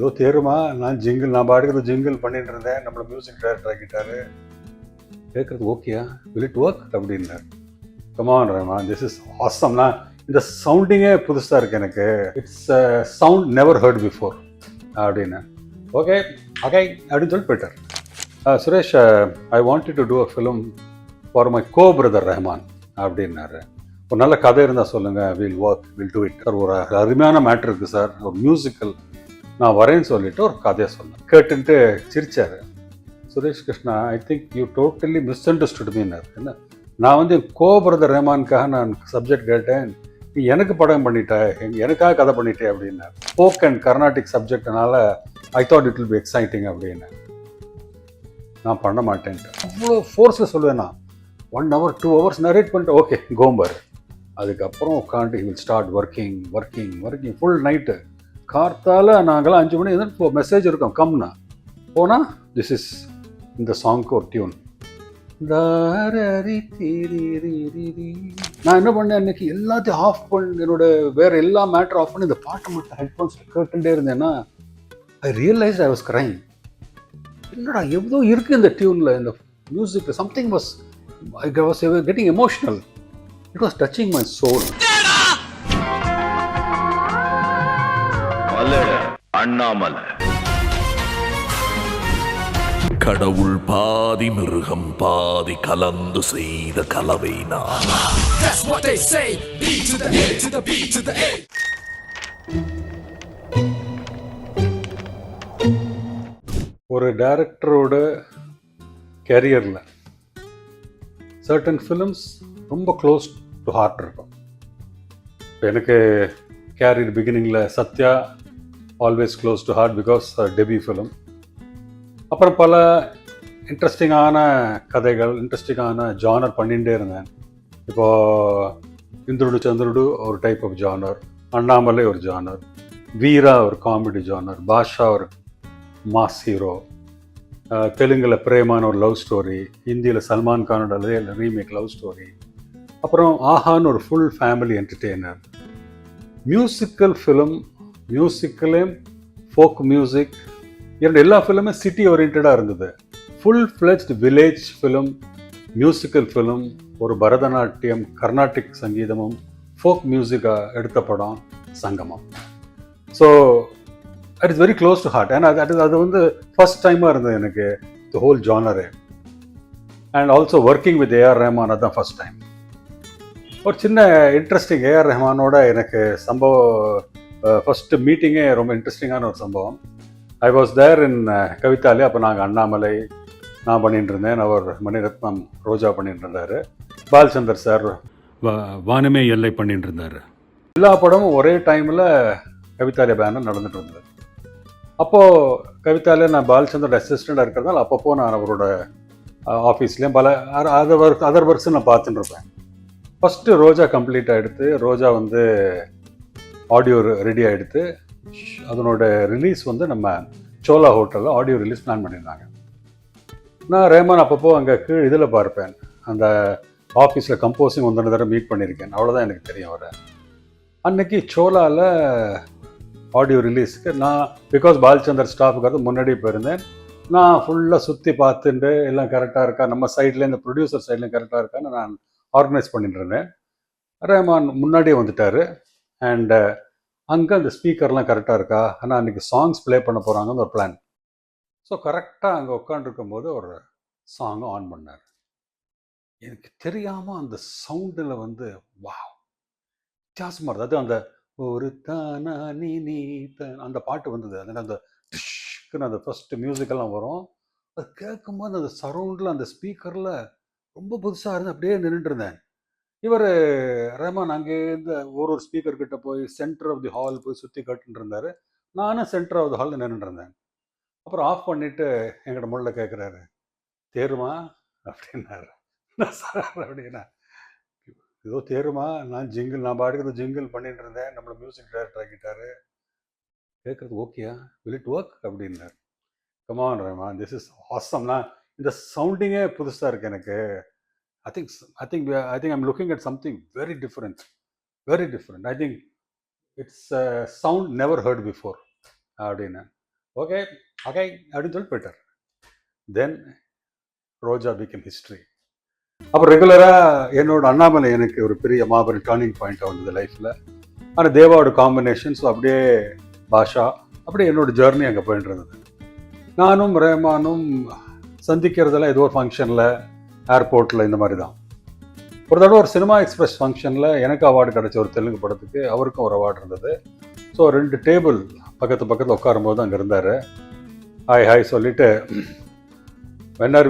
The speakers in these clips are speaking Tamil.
ஏதோ தேருமா நான் பாடுறது ஜிங்கிள் பண்ணிட்டு இருந்தேன், நம்மளை மியூசிக் டைரக்டர் ஆக்கிட்டாரு. கேட்குறது ஓகேயா, வில் இட் ஒர்க் அப்படின்னாரு. கமான் ரஹ்மான், திஸ் இஸ் ஆசம்னா இந்த சவுண்டிங்கே புதுசாக இருக்குது எனக்கு. It's sound never heard before அப்படின்னு. ஓகே ஓகே அப்படின்னு சொல்லி போயிட்டார். Suresh, I wanted to do a film for my co brother Rahman அப்படின்னாரு. ஒரு நல்ல கதை இருந்தால் சொல்லுங்கள், will work, will do it. Sir ஒரு அருமையான மேட்ரு இருக்குது சார், ஒரு மியூசிக்கல், நான் வரேன்னு சொல்லிட்டு ஒரு கதையை சொன்னேன். கேட்டுன்ட்டு சிரிச்சார். Suresh Krishna, I think you totally misunderstood மீனார். என்ன, நான் வந்து கோ பிரதர் ரஹ்மானுக்காக நான் சப்ஜெக்ட் கேட்டேன், நீ எனக்கு படம் பண்ணிட்ட, எனக்காக கதை பண்ணிட்டே அப்படின்னார். ஃபோக் அண்ட் கர்நாடிக் சப்ஜெக்ட்னால I thought it will be exciting அப்படின்னு. நான் பண்ண மாட்டேன்ட்டு அவ்வளோ ஃபோர்ஸில் சொல்லுவேன். நான் 1 hour 2 hours நரேட் பண்ணிட்டு ஓகே கோம்பர். அதுக்கப்புறம் உட்காந்து he will start working full night. கார்த்தால நாங்களாம் 5 மணி எதுவும் மெசேஜ் இருக்கோம் கம்னா போனால் திஸ் இஸ் இந்த சாங்க்கு ஒரு டியூன். நான் என்ன பண்ணேன், அன்னைக்கு எல்லாத்தையும் ஆஃப் பண்ணி, என்னோட வேற எல்லா மேட்டர் ஆஃப் பண்ணி இந்த பாட்டை மட்டும் ஹெட்ஃபோன்ஸில் கேட்டுட்டே இருந்தேன்னா I realise I was crying. என்னடா எவ்வளோ இருக்குது இந்த டியூனில், இந்த music, something was, I was getting emotional. It was touching my soul. Annamalai கடவுள் பாதி மிருகம் பாதி கலந்து செய்த கலவை நான். That's what they say. B to the A to the B to the A. ஒரு டைரக்டரோட கேரியரில் சர்டன் ஃபிலிம்ஸ் ரொம்ப க்ளோஸ் டு ஹார்ட் இருக்கும். இப்போ எனக்கு கேரியர் பிகினிங்கில் Sathya always close to heart because debut film. அப்புறம் பல இன்ட்ரெஸ்டிங்கான கதைகள், இன்ட்ரெஸ்டிங்கான ஜானர் பண்ணிகிட்டே இருந்தேன். இப்போது இந்திருடு சந்திருடு ஒரு டைப் ஆஃப் ஜானர், அண்ணாமலை ஒரு ஜானர், வீரா ஒரு காமெடி ஜானர், பாஷா ஒரு மாஸ் ஹீரோ, தெலுங்கில் பிரேமான ஒரு லவ் ஸ்டோரி, ஹிந்தியில் சல்மான் கானோட ரீமேக் லவ் ஸ்டோரி, அப்புறம் ஆஹான்னு ஒரு full family entertainer. Musical film, மியூசிக்கலையும் ஃபோக் மியூசிக், எல்லா ஃபிலிமும் சிட்டி ஓரியன்டாக இருந்தது. Full fledged village film, musical film, ஒரு பரதநாட்டியம், கர்நாடிக் சங்கீதமும் ஃபோக் மியூசிக்காக எடுத்த படம் Sangamam. So it is very close to heart. ஏன்னா அது வந்து ஃபர்ஸ்ட் டைமாக இருந்தது எனக்கு the whole genre. And also working with AR Rahman, அதுதான் ஃபர்ஸ்ட் டைம். ஒரு சின்ன இன்ட்ரெஸ்டிங், ஏஆர் ரஹ்மானோட எனக்கு சம்பவம், ஃபஸ்ட்டு மீட்டிங்கே ரொம்ப இன்ட்ரெஸ்டிங்கான ஒரு சம்பவம். ஐ வாஸ் தேர் இன் கவிதாலே. அப்போ நாங்கள் அண்ணாமலை நான் பண்ணிட்டு இருந்தேன், அவர் மணிரத்னம் ரோஜா பண்ணிட்டு இருந்தார், பாலச்சந்தர் சார் வானமே எல்லை பண்ணிட்டு இருந்தார். எல்லா படமும் ஒரே டைமில் கவிதாலய பேனர் நடந்துட்டு இருந்தது. அப்போது கவிதாலே நான் பாலச்சந்தரோட அசிஸ்டண்டாக இருக்கிறதால அப்பப்போ நான் அவரோட ஆஃபீஸ்லேயும் பல அதர் ஒர்க்ஸும் நான் பார்த்துட்டு இருப்பேன். ஃபஸ்ட்டு ரோஜா கம்ப்ளீட் ஆகிடுத்து. ரோஜா வந்து ஆடியோ ரெடி ஆகிடுத்து. அதனோட ரிலீஸ் வந்து நம்ம சோலா ஹோட்டலில் ஆடியோ ரிலீஸ் பிளான் பண்ணியிருந்தாங்க. நான் ரஹ்மான் அப்பப்போ அங்கே கீழ் இதில் பார்ப்பேன், அந்த ஆஃபீஸில் கம்போசிங் 1 தடவை மீட் பண்ணியிருக்கேன், அவ்வளோதான் எனக்கு தெரியும் அவரை. அன்னைக்கு சோலாவில் ஆடியோ ரிலீஸுக்கு நான், பிகாஸ் பாலச்சந்தர் ஸ்டாஃபுக்காக முன்னாடி போயிருந்தேன், நான் ஃபுல்லாக சுற்றி பார்த்துட்டு எல்லாம் கரெக்டாக இருக்கா, நம்ம சைட்லேயும் இந்த ப்ரொடியூசர் சைட்லேயும் கரெக்டாக இருக்கான்னு நான் ஆர்கனைஸ் பண்ணிட்டு இருந்தேன். ரஹ்மான் முன்னாடியே வந்துட்டார். அண்டு அங்கே அந்த ஸ்பீக்கர்லாம் கரெக்டாக இருக்கா, ஆனால் அன்றைக்கி சாங்ஸ் ப்ளே பண்ண போகிறாங்கன்னு ஒரு பிளான். ஸோ கரெக்டாக அங்கே உட்காந்துருக்கும் போது ஒரு சாங்கை ஆன் பண்ணார். எனக்கு தெரியாமல் அந்த சவுண்டில் வந்து வாவ் வித்தியாசமாக இருந்தது. அது அந்த ஒரு தானா நீ நீ அந்த பாட்டு வந்தது. அதில் அந்த டிஷ்க்குன்னு அந்த ஃபஸ்ட்டு மியூசிக்கெல்லாம் வரும். அது கேட்கும்போது அந்த சரௌண்டில் அந்த ஸ்பீக்கரில் ரொம்ப புதுசாக இருந்து அப்படியே நின்றுட்டு இருந்தேன். இவர் ரஹ்மான் அங்கேருந்து ஒரு ஸ்பீக்கர் கிட்ட போய் சென்டர் ஆஃப் தி ஹால் போய் சுற்றி கேட்டுட்டு இருந்தார். நானும் சென்டர் ஆஃப் தி ஹாலில் நின்றுட்டு இருந்தேன். அப்புறம் ஆஃப் பண்ணிவிட்டு எங்கிட்ட முள்ள கேட்குறாரு, தேருமா அப்படின்னாரு. சார் அப்படின்னா, ஏதோ தேருமா நான் பாடுறது ஜிங்கிள் பண்ணிட்டு இருந்தேன், நம்மளை மியூசிக் டைரக்டர் ஆக்கிட்டாரு. கேட்குறது ஓகேயா, வில் இட் ஒர்க் அப்படின்னாரு. கமான் ரஹ்மான், திஸ் இஸ் ஆசம்னா இந்த சவுண்டிங்கே புதுசாக இருக்குது எனக்கு. I think I'm looking at something very different. I think it's a sound never heard before. அப்படின்னு ஓகே ஓகே அப்படின்னு சொல்லி போயிட்டார். தென் ரோஜா பிகம் ஹிஸ்ட்ரி. அப்புறம் ரெகுலராக என்னோட அண்ணாமலை எனக்கு ஒரு பெரிய மாபெரும் டர்னிங் பாயிண்ட் வந்தது லைஃப்பில். ஆனால் தேவாவோட காம்பினேஷன், ஸோ அப்படியே பாஷா, அப்படியே என்னோட ஜேர்னி அங்கே போயிட்டு இருந்தது. நானும் ரஹ்மானும் சந்திக்கிறதெல்லாம் ஏதோ ஒரு ஃபங்க்ஷனில், ஏர்போர்ட்டில், இந்த மாதிரி தான். ஒரு தடவை ஒரு சினிமா எக்ஸ்பிரஸ் ஃபங்க்ஷனில் எனக்கு அவார்டு கிடச்ச ஒரு தெலுங்கு படத்துக்கு, அவருக்கும் ஒரு அவார்டு இருந்தது. ஸோ 2 டேபிள் பக்கத்தில் உட்காரும்போது அங்கே இருந்தார். ஹாய் ஹாய் சொல்லிவிட்டு வென் ஆர்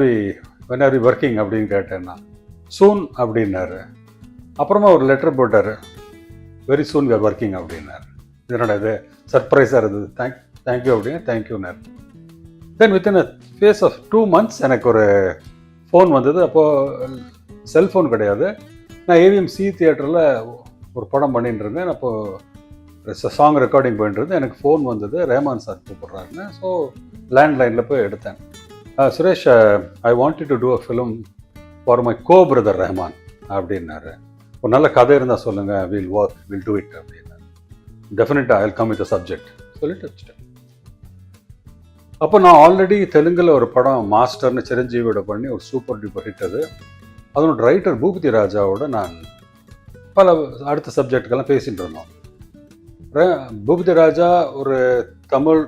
வி ஒர்க்கிங் அப்படின்னு கேட்டேன்னா சூன் அப்படின்னாரு. அப்புறமா ஒரு லெட்டர் போட்டார், very soon we are working அப்படின்னாரு. இதனோட இது சர்ப்ரைஸாக இருந்தது. தேங்க்யூ அப்படின்னு தேங்க்யூன்னாரு. Then within a phase of 2 months எனக்கு ஒரு ஃபோன் வந்தது. அப்போது செல்ஃபோன் கிடையாது. நான் ஏவிஎம்சி தியேட்டரில் ஒரு படம் பண்ணிட்டு இருந்தேன். அப்போது சாங் ரெக்கார்டிங் பண்ணிட்டு இருந்தேன். எனக்கு ஃபோன் வந்தது, ரஹ்மான் சார் கூப்பிட்றாருன்னு. ஸோ லேண்ட்லைனில் போய் எடுத்தேன். Suresh, I wanted to do a film for my co brother Rahman அப்படின்னாரு. ஒரு நல்ல கதை இருந்தால் சொல்லுங்கள், வில் டூ இட் அப்படின்னாரு. டெஃபினட்டாக I will come with a subject சொல்லிட்டு வச்சுட்டேன். அப்போ நான் ஆல்ரெடி தெலுங்கில் ஒரு படம் மாஸ்டர்னு சிரஞ்சீவியோட பண்ணி ஒரு சூப்பர் டூப்பர் ஹிட். அதனோட ரைட்டர் பூபதி ராஜாவோட நான் பல அடுத்த சப்ஜெக்டுக்கெல்லாம் பேசிகிட்டு இருந்தோம். பூபதி ராஜா ஒரு தமிழ்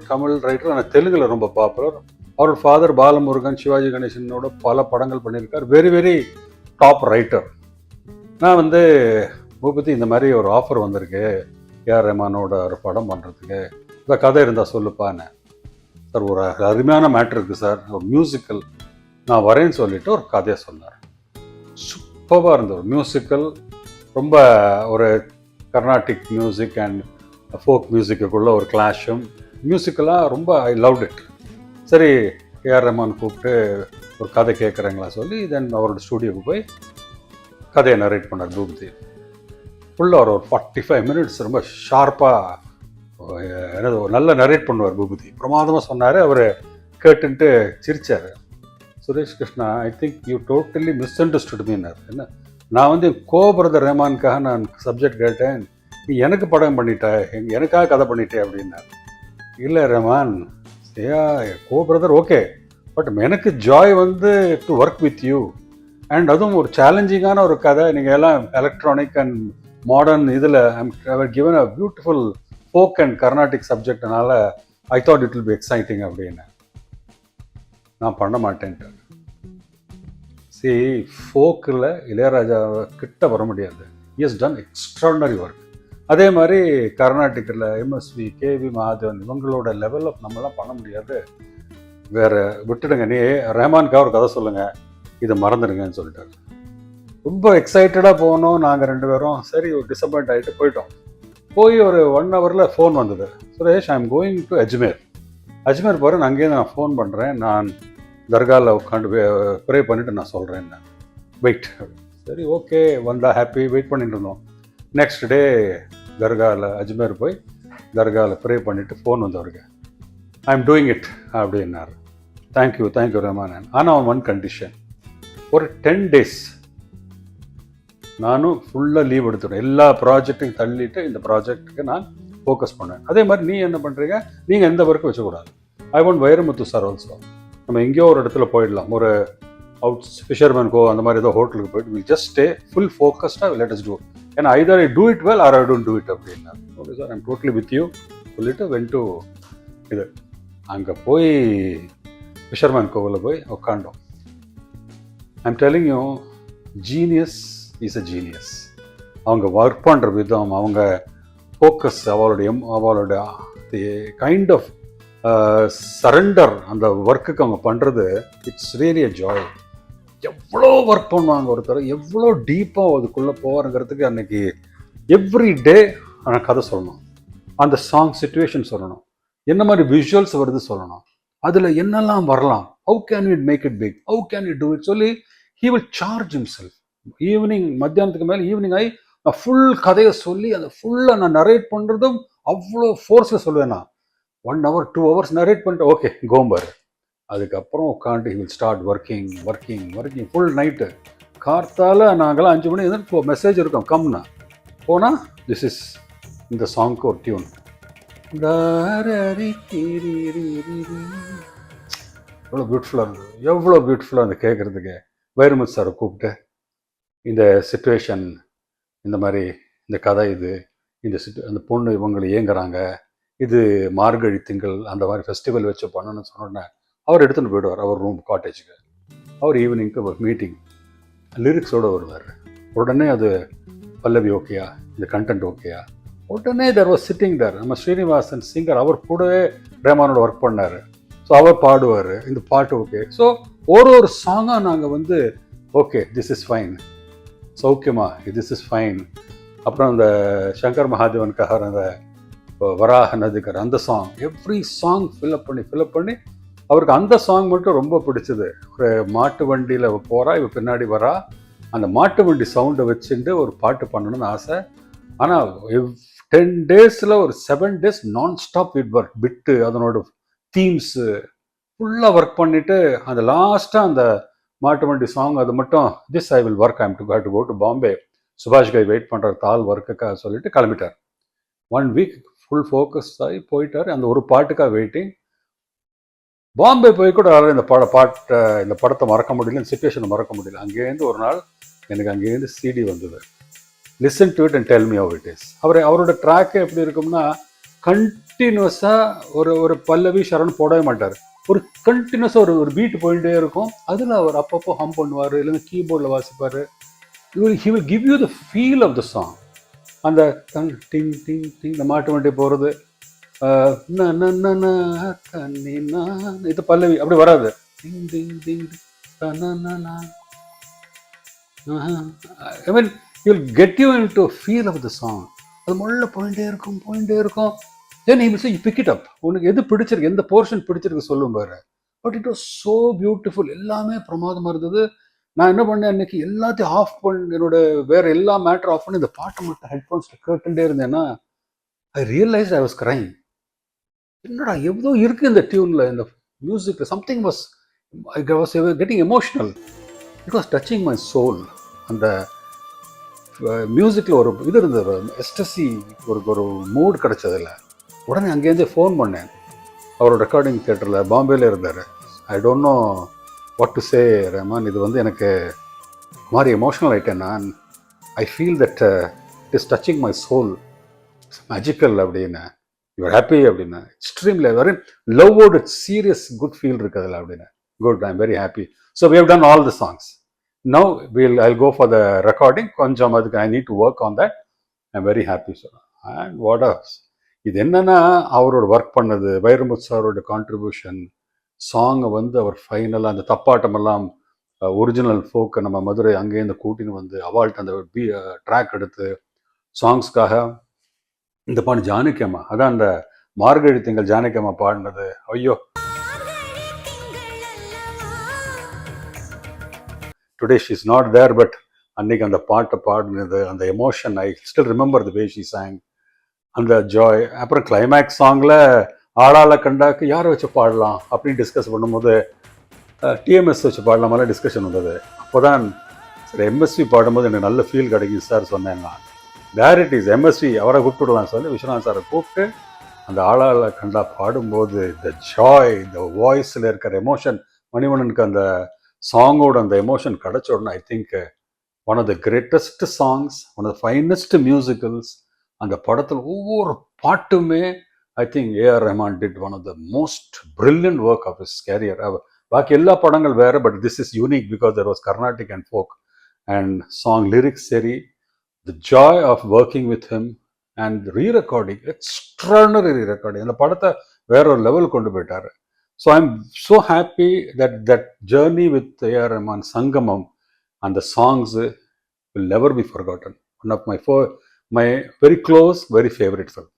ரைட்டர், ஆனால் தெலுங்கில் ரொம்ப பாப்புலர். அவரோட ஃபாதர் பாலமுருகன், சிவாஜி கணேசனோட பல படங்கள் பண்ணியிருக்கார். Very very top writer. நான் பூபதி, இந்த மாதிரி ஒரு ஆஃபர் வந்திருக்கு ஏஆர் ரஹ்மானோட ஒரு படம் பண்ணுறதுக்கு, இந்த கதை இருந்தால் சொல்லுப்பான்னு. சார், ஒரு அருமையான மேட்ரு இருக்குது சார், ஒரு மியூசிக்கல், நான் வரேன்னு சொல்லிட்டு ஒரு கதையை சொன்னார். சூப்பராக இருந்தது ஒரு மியூசிக்கல். ரொம்ப ஒரு கர்நாடிக் மியூசிக் அண்ட் ஃபோக் மியூசிக்குள்ளே ஒரு கிளாஷும் மியூசிக்கலாக ரொம்ப ஐ லவ்ட் இட். சரி, ஏஆர் ரஹ்மான் கூப்பிட்டு ஒரு கதை கேட்குறாங்களா சொல்லி தென் அவரோட ஸ்டூடியோவுக்கு போய் கதையை நரேட் பண்ணார் பூபதி. ஃபுல்லாக ஒரு 45 minutes ரொம்ப ஷார்ப்பாக என்னது ஒரு நல்ல நரேட் பண்ணுவார் பூபதி. பிரமாதமாக சொன்னார். அவர் கேட்டுன்ட்டு சிரிச்சார். Suresh Krishna, I think you totally misunderstood மீனார். என்ன, நான் கோ பிரதர் ரஹ்மானுக்காக நான் சப்ஜெக்ட் கேட்டேன், நீ எனக்கு படம் பண்ணிட்ட, எனக்காக கதை பண்ணிட்டே அப்படின்னார். இல்லை Rahman, go brother okay, but எனக்கு joy to work with you. And அதுவும் ஒரு சேலஞ்சிங்கான ஒரு கதை. நீங்கள் எல்லாம் எலக்ட்ரானிக் அண்ட் மாடர்ன் இதில் given a beautiful folk and Carnatic சப்ஜெக்ட்னால I thought it will be exciting அப்படின்னு. நான் பண்ண மாட்டேன்ட்டு. ஃபோக்கில் இளையராஜா கிட்ட வர முடியாது. He has done extraordinary work. அதே மாதிரி கர்நாடிக்கில் எம்எஸ்வி, கேவி மகாதேவன், இவங்களோட லெவல் ஆஃப் நம்மளாம் பண்ண முடியாது. வேறு விட்டுடுங்க, நீ ரஹ்மானுக்காக ஒரு கதை சொல்லுங்கள், இதை மறந்துடுங்கன்னு சொல்லிட்டாரு. ரொம்ப எக்ஸைட்டடாக போனோம் நாங்கள் 2 பேரும். சரி, ஒரு டிசப்பாயிண்ட் ஆகிட்டு போயிட்டோம். போய் ஒரு 1 hourல ஃபோன் வந்தது. Suresh, I am going to Ajmer போகிறேன், அங்கேருந்து நான் ஃபோன் பண்ணுறேன், நான் தர்காவில் உட்காந்து ப்ரே பண்ணிவிட்டு நான் சொல்கிறேன், வெயிட். சரி, ஓகே, வந்தால் ஹாப்பி, வெயிட் பண்ணிட்டு இருந்தோம். நெக்ஸ்ட் டே தர்காவில் அஜ்மேர் போய் தர்காவில் ப்ரே பண்ணிவிட்டு ஃபோன் வந்தவருக்கு, ஐ எம் டூயிங் இட் அப்படின்னாரு. தேங்க்யூ ரஹ்மான். ஆனால் ஒன் கண்டிஷன், ஒரு 10 days நானும் ஃபுல்லாக லீவ் எடுத்துட்டேன், எல்லா ப்ராஜெக்டையும் தள்ளிட்டு இந்த ப்ராஜெக்ட்டுக்கு நான் ஃபோக்கஸ் பண்ணேன். அதே மாதிரி நீ என்ன பண்ணுறீங்க, நீங்கள் எந்த ஒர்க்கும் வச்சக்கூடாது. I want Vairamuthu sir also. நம்ம எங்கேயோ ஒரு இடத்துல போயிடலாம், ஒரு ஃபிஷர்மேன் கோ அந்த மாதிரி ஏதோ ஹோட்டலுக்கு போயிட்டு வில் ஜஸ்ட் ஸ்டே ஃபுல் ஃபோக்கஸ்டாக லெட் அஸ் டூ. ஏன்னா either I do it well or I don't do it அப்படின்னா. Okay sir, I am totally with you சொல்லிட்டு வென் டு இது அங்கே போய் ஃபிஷர்மேன் கோவில் போய் உட்காண்டோம். I am telling you, genius is a genius. அவங்க ஒர்க் பண்ணுற விதம், அவங்க ஃபோக்கஸ், அவளோட கைண்ட் ஆஃப் சரண்டர், அந்த ஒர்க்குக்கு அவங்க பண்ணுறது, இட்ஸ் ரியலி அ ஜாய். எவ்வளோ ஒர்க் பண்ணுவாங்க ஒருத்தர், எவ்வளோ டீப்பாக அதுக்குள்ளே போவாருங்கிறதுக்கு. அன்னைக்கு எவ்ரி டே நான் கதை சொல்லணும், அந்த சாங் சிச்சுவேஷன் சொல்லணும், என்ன மாதிரி விஷுவல்ஸ் வருது சொல்லணும், அதில் என்னெல்லாம் வரலாம், how can you make it big, how can you do it சொல்லி he will charge himself. Evening, மத்தியானத்துக்கு மேலே ஈவினிங் ஆகி நான் ஃபுல் கதையை சொல்லி அந்த ஃபுல்லாக நான் நரேட் பண்ணுறதும் அவ்வளோ ஃபோர்ஸில் சொல்லுவேன். நான் 1 hour 2 hours நரேட் பண்ணிட்டு ஓகே கோம்பர். அதுக்கப்புறம் உட்காந்து he will start working full night. கார்த்தால நாங்களாம் 5 மணி மெசேஜ் இருக்கோம், கம்னா போனால் திஸ் இஸ் இந்த சாங்க்கு ஒரு டியூன். எவ்வளோ பியூட்டிஃபுல்லாக இருந்தது, எவ்வளோ பியூட்டிஃபுல்லாக அந்த கேட்குறதுக்கு. வைரமுத்து சாரை கூப்பிட்டு இந்த சுச்சுவேஷன், இந்த மாதிரி இந்த கதை, இது இந்த அந்த பொண்ணு இவங்களை ஏங்குறாங்க, இது மார்கழி திங்கள் அந்த மாதிரி ஃபெஸ்டிவல் வச்சு பண்ணணும்னு சொன்னோடனே அவர் எடுத்துகிட்டு போயிடுவார் அவர் ரூம் காட்டேஜுக்கு. அவர் ஈவினிங்க்கு ஒரு மீட்டிங் லிரிக்ஸோடு வருவார். உடனே அது பல்லவி ஓகேயா, இந்த கண்டென்ட் ஓகேயா, உடனே தேர் வாஸ் சிட்டிங் தேர். நம்ம ஸ்ரீனிவாசன் சிங்கர், அவர் கூடவே ரேமானோட ஒர்க் பண்ணார். ஸோ அவர் பாடுவார், இந்த பாட்டு ஓகே. ஸோ ஒரு சாங்காக நாங்கள் வந்து ஓகே திஸ் இஸ் ஃபைன், சௌக்கியமா திஸ் இஸ் ஃபைன். அப்புறம் அந்த சங்கர் மகாதேவனுக்காக அந்த வராக நதிக்கர் அந்த சாங், எவ்ரி சாங் ஃபில்அப் பண்ணி அவருக்கு அந்த சாங் மட்டும் ரொம்ப பிடிச்சது. ஒரு மாட்டு வண்டியில் போகிறா, இவ பின்னாடி வரா, அந்த மாட்டு வண்டி சவுண்டை வச்சுட்டு ஒரு பாட்டு பண்ணணும்னு ஆசை. ஆனால் 10 டேஸில் ஒரு 7 டேஸ் நான் ஸ்டாப் ஒர்க், பிட்டு அதனோட தீம்ஸு ஃபுல்லாக ஒர்க் பண்ணிவிட்டு அந்த லாஸ்ட்டாக அந்த மாட்டு வண்டி சாங் அது மட்டும் this I will work, I'm to go to Bombay, சுபாஷ் கை வெயிட் பண்ணுற தாள் ஒர்க்குக்காக சொல்லிட்டு கிளம்பிட்டார். 1 வீக் ஃபுல் ஃபோக்கஸ் ஆகி போயிட்டார். அந்த ஒரு பாட்டுக்காக வெயிட்டிங். பாம்பே போய் கூட இந்த இந்த படத்தை மறக்க முடியல, இந்த சுச்சுவேஷனை மறக்க முடியல. அங்கேருந்து ஒரு நாள் எனக்கு அங்கேருந்து சிடி வந்தது. Listen to it and tell me how it is. அவரோட ட்ராக்கு எப்படி இருக்கும்னா, கண்டினியூஸாக ஒரு பல்லவி சரண் போடவே மாட்டார். ஒரு கண்டினியூஸாக ஒரு பீட் போயிட்டே இருக்கும். அதில் அவர் அப்பப்போ ஹம் பண்ணுவார், இல்லைன்னா கீபோர்டில் வாசிப்பார். he will give you the feel of the song. அந்த டிங் டிங் டிங் இந்த மாட்டு வண்டி போகிறது, இது பல்லவி அப்படி வராது. Ding ding ding I mean you will get you into feel of the song. அது முள்ள போயிட்டே இருக்கும். தென் he will say you pick it up. உனக்கு எது பிடிச்சிருக்கு, எந்த போர்ஷன் பிடிச்சிருக்கு சொல்லும் பாரு. But it was so beautiful. எல்லாமே பிரமாதமாக இருந்தது. நான் என்ன பண்ணேன், அன்னைக்கு எல்லாத்தையும் ஆஃப் பண்ணி, என்னோட வேற எல்லா மேட்டர் ஆஃப் பண்ணி இந்த பாட்டை மட்டும் ஹெட்ஃபோன்ஸில் கேட்டுட்டே இருந்தேன்னா I realise I was crying. என்னடா எவ்வளோ இருக்குது இந்த டியூனில், இந்த மியூசிக்கில் something was getting emotional. It was touching my soul. அந்த மியூசிக்கில் ஒரு இது இருந்தது, எஸ்டசி, ஒரு மூட் கிடச்சதில்ல. உடனே அங்கேருந்து ஃபோன் பண்ணேன். அவர் ரெக்கார்டிங் தியேட்டரில் பாம்பேயில் இருந்தார். I don't know what to say Rahman, இது வந்து எனக்கு மாதிரி எமோஷ்னல் ஆகிட்டேன் நான். I feel that it is touching my soul, magical அப்படின்னு. யூஆர் ஹாப்பி அப்படின்னா, எக்ஸ்ட்ரீம்லி வெரி லவ்வோட சீரியஸ் குட் ஃபீல் இருக்குது அதில் அப்படின்னு. Good, I am very happy. So we have done all the songs. Now I'll go for the recording. கொஞ்சம் அதுக்கு I need to work on that. I am very happy sir. And what else, இது என்னன்னா அவரோட ஒர்க் பண்ணது, வைரமுத்து சாரோட கான்ட்ரிபியூஷன், சாங்கை வந்து அவர் ஃபைனலாக அந்த தப்பாட்டமெல்லாம் ஒரிஜினல் ஃபோக்கை நம்ம மதுரை அங்கேருந்து கூட்டின்னு வந்து அவால்ட் அந்த ட்ராக் எடுத்து சாங்ஸ்க்காக இந்த பாட்டு ஜானகி அம்மா, அதான் அந்த மார்கழி திங்கள் ஜானகி அம்மா பாடினது. ஐயோ, today she is not there, but அன்னைக்கு அந்த பாட்டை பாடினது, அந்த emotion I still remember the way she sang, அந்த ஜாய். அப்புறம் கிளைமேக்ஸ் சாங்கில் ஆளாள கண்டாக்கு யாரை வச்சு பாடலாம் அப்படின்னு டிஸ்கஸ் பண்ணும்போது டிஎம்எஸ் வச்சு பாடலாமெல்லாம் டிஸ்கஷன் வந்தது. அப்போ தான் சார் எம்எஸ்வி பாடும்போது எனக்கு நல்ல ஃபீல் கிடைக்கும் சார் சொன்னேன் நான். வேர் இட் இஸ் எம்எஸ்வி, அவரை கூப்பிட்டுடுவான் சொல்லி விஸ்வநாத் சாரை கூப்பிட்டு அந்த ஆளாள கண்டா பாடும்போது இந்த ஜாய், இந்த வாய்ஸில் இருக்கிற எமோஷன், மணிவண்ணனுக்கு அந்த சாங்கோட அந்த எமோஷன் கிடைச்ச உடனே I think one of the greatest songs, one of the finest musicals. அந்த படத்தில் ஒவ்வொரு பாட்டுமே I think A R Rahman did one of the most brilliant work of his career. பாக்கி எல்லா படங்கள் வேறு, but this is unique because there was Carnatic and folk and song lyrics சரி, the joy of working with him and rerecording, extraordinary rerecording. அந்த படத்தை வேற ஒரு லெவல் கொண்டு போயிட்டார். So I am so happy that journey with AR R, சங்கமம், and the songs will never be forgotten. One of my very close, very favorite film.